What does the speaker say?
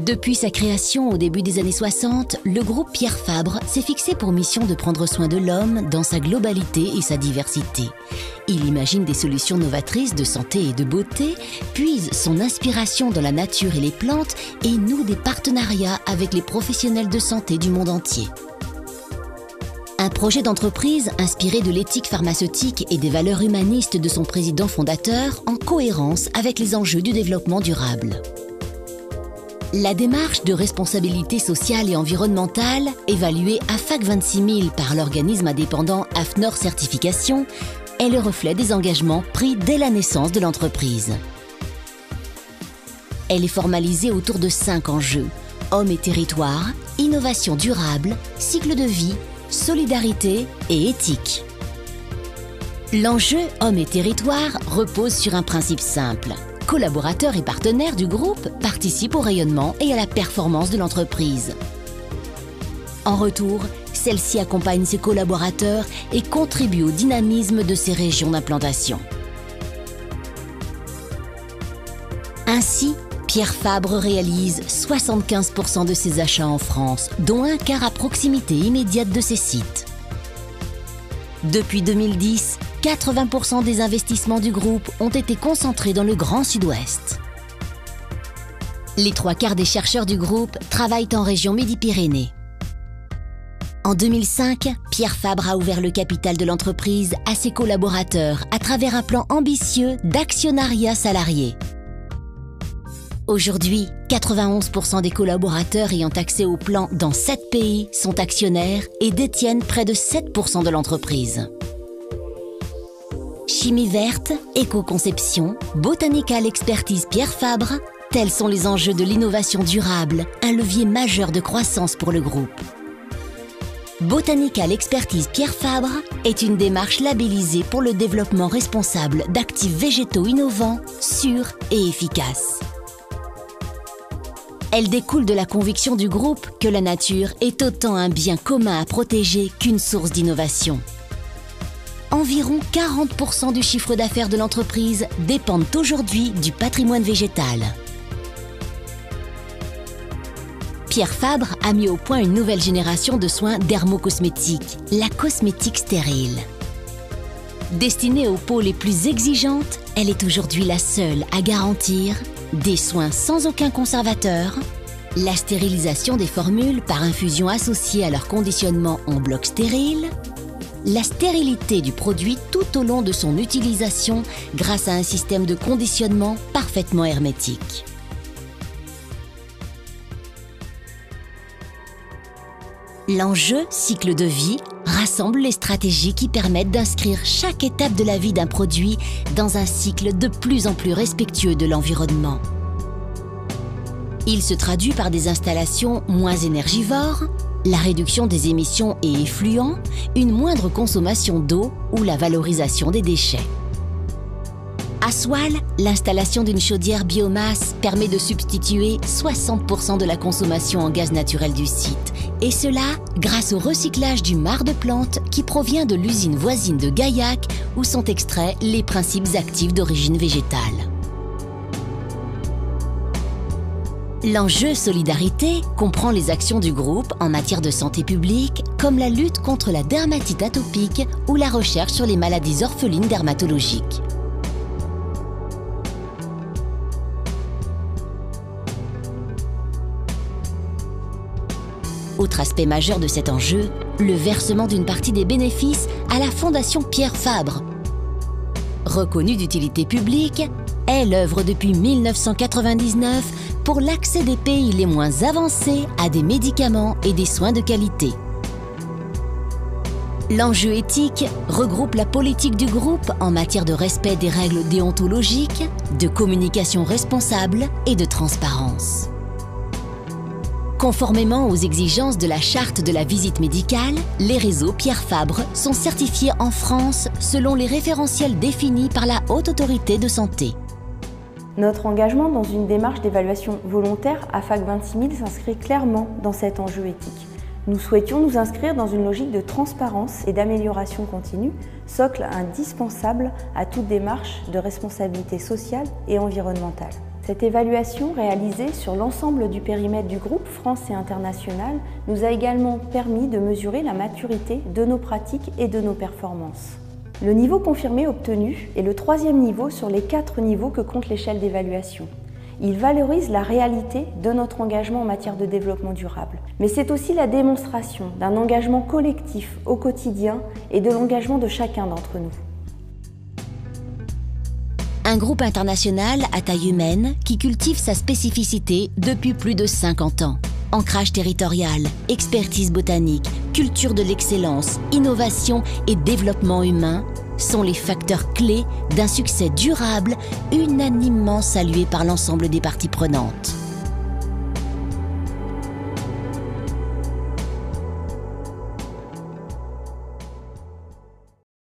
Depuis sa création au début des années 60, le groupe Pierre Fabre s'est fixé pour mission de prendre soin de l'homme dans sa globalité et sa diversité. Il imagine des solutions novatrices de santé et de beauté, puise son inspiration dans la nature et les plantes et noue des partenariats avec les professionnels de santé du monde entier. Un projet d'entreprise inspiré de l'éthique pharmaceutique et des valeurs humanistes de son président fondateur en cohérence avec les enjeux du développement durable. La démarche de responsabilité sociale et environnementale, évaluée à FAC 26000 par l'organisme indépendant AFNOR Certification, est le reflet des engagements pris dès la naissance de l'entreprise. Elle est formalisée autour de 5 enjeux: hommes et territoires, innovation durable, cycle de vie, solidarité et éthique. L'enjeu hommes et territoires repose sur un principe simple. Collaborateurs et partenaires du groupe participent au rayonnement et à la performance de l'entreprise. En retour, celle-ci accompagne ses collaborateurs et contribue au dynamisme de ses régions d'implantation. Ainsi, Pierre Fabre réalise 75% de ses achats en France, dont un quart à proximité immédiate de ses sites. Depuis 2010, 80% des investissements du groupe ont été concentrés dans le Grand Sud-Ouest. Les 3/4 des chercheurs du groupe travaillent en région Midi-Pyrénées. En 2005, Pierre Fabre a ouvert le capital de l'entreprise à ses collaborateurs à travers un plan ambitieux d'actionnariat salarié. Aujourd'hui, 91% des collaborateurs ayant accès au plan dans 7 pays sont actionnaires et détiennent près de 7% de l'entreprise. Chimie verte, éco-conception, Botanical Expertise Pierre Fabre, tels sont les enjeux de l'innovation durable, un levier majeur de croissance pour le groupe. Botanical Expertise Pierre Fabre est une démarche labellisée pour le développement responsable d'actifs végétaux innovants, sûrs et efficaces. Elle découle de la conviction du groupe que la nature est autant un bien commun à protéger qu'une source d'innovation. Environ 40% du chiffre d'affaires de l'entreprise dépendent aujourd'hui du patrimoine végétal. Pierre Fabre a mis au point une nouvelle génération de soins dermocosmétiques, la cosmétique stérile. Destinée aux peaux les plus exigeantes, elle est aujourd'hui la seule à garantir des soins sans aucun conservateur, la stérilisation des formules par infusion associée à leur conditionnement en bloc stérile, la stérilité du produit tout au long de son utilisation grâce à un système de conditionnement parfaitement hermétique. L'enjeu cycle de vie rassemble les stratégies qui permettent d'inscrire chaque étape de la vie d'un produit dans un cycle de plus en plus respectueux de l'environnement. Il se traduit par des installations moins énergivores, la réduction des émissions et effluents, une moindre consommation d'eau ou la valorisation des déchets. À Soile, l'installation d'une chaudière biomasse permet de substituer 60% de la consommation en gaz naturel du site, et cela grâce au recyclage du marc de plantes qui provient de l'usine voisine de Gaillac où sont extraits les principes actifs d'origine végétale. L'enjeu solidarité comprend les actions du groupe en matière de santé publique, comme la lutte contre la dermatite atopique ou la recherche sur les maladies orphelines dermatologiques. Autre aspect majeur de cet enjeu, le versement d'une partie des bénéfices à la Fondation Pierre Fabre. Reconnue d'utilité publique, elle œuvre depuis 1999 pour l'accès des pays les moins avancés à des médicaments et des soins de qualité. L'enjeu éthique regroupe la politique du groupe en matière de respect des règles déontologiques, de communication responsable et de transparence. Conformément aux exigences de la charte de la visite médicale, les réseaux Pierre Fabre sont certifiés en France selon les référentiels définis par la Haute Autorité de Santé. Notre engagement dans une démarche d'évaluation volontaire à FAC 26000 s'inscrit clairement dans cet enjeu éthique. Nous souhaitions nous inscrire dans une logique de transparence et d'amélioration continue, socle indispensable à toute démarche de responsabilité sociale et environnementale. Cette évaluation, réalisée sur l'ensemble du périmètre du groupe France et international, nous a également permis de mesurer la maturité de nos pratiques et de nos performances. Le niveau confirmé obtenu est le 3e niveau sur les 4 niveaux que compte l'échelle d'évaluation. Il valorise la réalité de notre engagement en matière de développement durable. Mais c'est aussi la démonstration d'un engagement collectif au quotidien et de l'engagement de chacun d'entre nous. Un groupe international à taille humaine qui cultive sa spécificité depuis plus de 50 ans. Ancrage territorial, expertise botanique, culture de l'excellence, innovation et développement humain sont les facteurs clés d'un succès durable unanimement salué par l'ensemble des parties prenantes.